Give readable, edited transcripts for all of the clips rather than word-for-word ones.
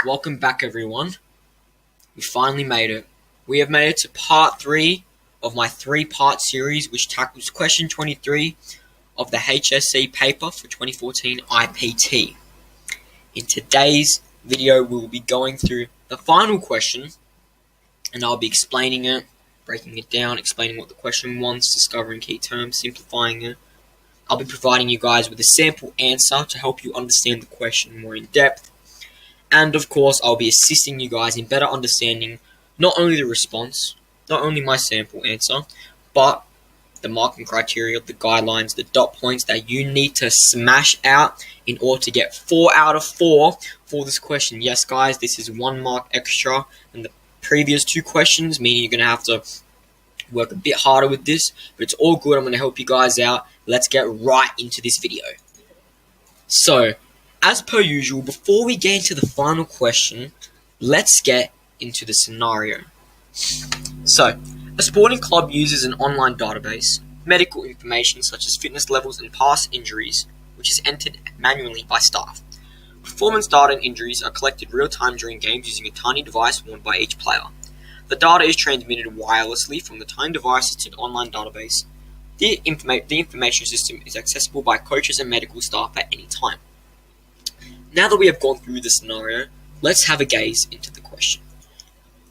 Welcome back, everyone. We finally made it. We have made it to part 3 of my 3-part series, which tackles question 23 of the HSC paper for 2014 IPT. In today's video, we will be going through the final question, and I'll be explaining it, breaking it down, explaining what the question wants, discovering key terms, simplifying it. I'll be providing you guys with a sample answer to help you understand the question more in depth. And of course, I'll be assisting you guys in better understanding not only the response, not only my sample answer, but the marking criteria, the guidelines, the dot points that you need to smash out in order to get 4 out of 4 for this question. Yes, guys, this is 1 mark extra than the previous 2 questions, meaning you're going to have to work a bit harder with this, but it's all good. I'm going to help you guys out. Let's get right into this video. So, as per usual, before we get into the final question, let's get into the scenario. So, a sporting club uses an online database, medical information such as fitness levels and past injuries, which is entered manually by staff. Performance data and injuries are collected real-time during games using a tiny device worn by each player. The data is transmitted wirelessly from the tiny devices to the online database. The information system is accessible by coaches and medical staff at any time. Now that we have gone through the scenario, let's have a gaze into the question.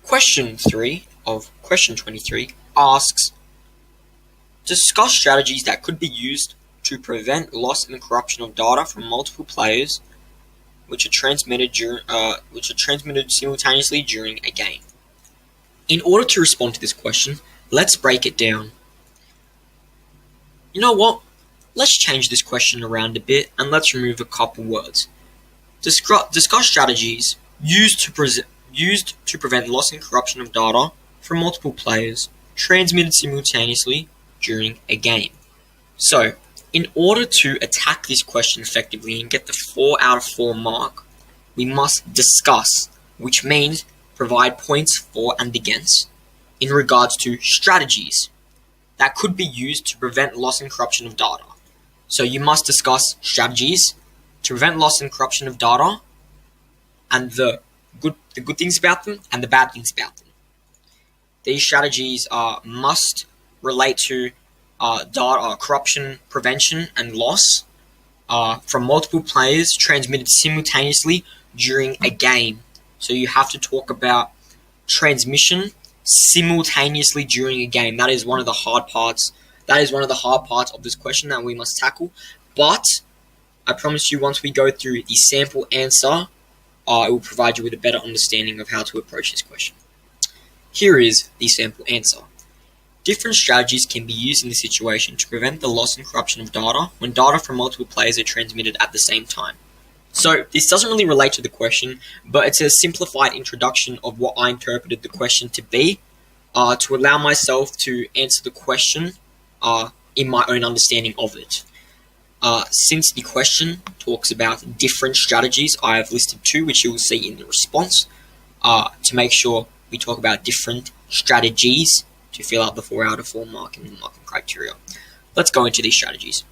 Question 3 of question 23 asks, discuss strategies that could be used to prevent loss and corruption of data from multiple players which are transmitted simultaneously during a game. In order to respond to this question, let's break it down. You know what? Let's change this question around a bit and let's remove a couple words. Discuss strategies used to prevent loss and corruption of data from multiple players transmitted simultaneously during a game. So, in order to attack this question effectively and get the 4 out of 4 mark, we must discuss, which means provide points for and against, in regards to strategies that could be used to prevent loss and corruption of data. So you must discuss strategies to prevent loss and corruption of data, and the good things about them and the bad things about them. These strategies must relate to data corruption, prevention, and loss from multiple players transmitted simultaneously during a game. So you have to talk about transmission simultaneously during a game. That is one of the hard parts. That is one of the hard parts of this question that we must tackle. But I promise you, once we go through the sample answer, it will provide you with a better understanding of how to approach this question. Here is the sample answer. Different strategies can be used in this situation to prevent the loss and corruption of data when data from multiple players are transmitted at the same time. So, this doesn't really relate to the question, but it's a simplified introduction of what I interpreted the question to be, to allow myself to answer the question in my own understanding of it. Since the question talks about different strategies, I have listed 2, which you will see in the response, to make sure we talk about different strategies to fill out the 4 out of 4 marking criteria. Let's go into these strategies.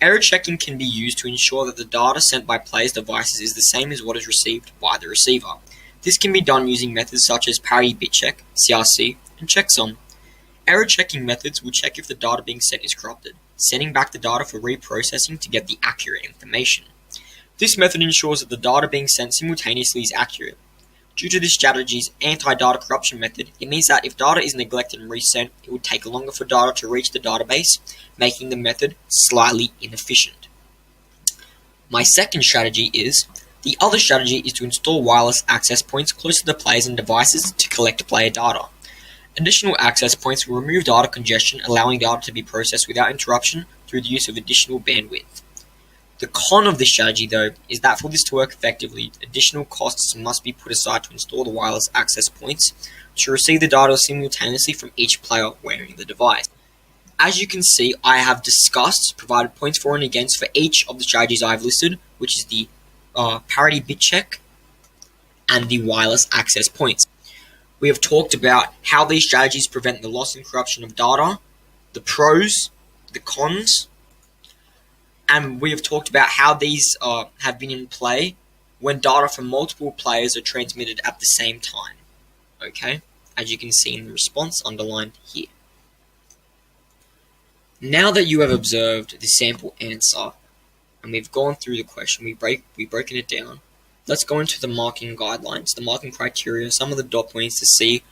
Error checking can be used to ensure that the data sent by players' devices is the same as what is received by the receiver. This can be done using methods such as parity bit check, CRC, and checksum. Error checking methods will check if the data being sent is corrupted, sending back the data for reprocessing to get the accurate information. This method ensures that the data being sent simultaneously is accurate. Due to this strategy's anti-data corruption method, it means that if data is neglected and resent, it would take longer for data to reach the database, making the method slightly inefficient. My second strategy is, the other strategy is to install wireless access points close to the players and devices to collect player data. Additional access points will remove data congestion, allowing data to be processed without interruption through the use of additional bandwidth. The con of this strategy, though, is that for this to work effectively, additional costs must be put aside to install the wireless access points to receive the data simultaneously from each player wearing the device. As you can see, I have provided points for and against for each of the strategies I have listed, which is the parity bit check and the wireless access points. We have talked about how these strategies prevent the loss and corruption of data, the pros, the cons, and we have talked about how these have been in play when data from multiple players are transmitted at the same time. Okay, as you can see in the response underlined here. Now that you have observed the sample answer and we've gone through the question, we've broken it down, let's go into the marking guidelines, the marking criteria, some of the dot points to see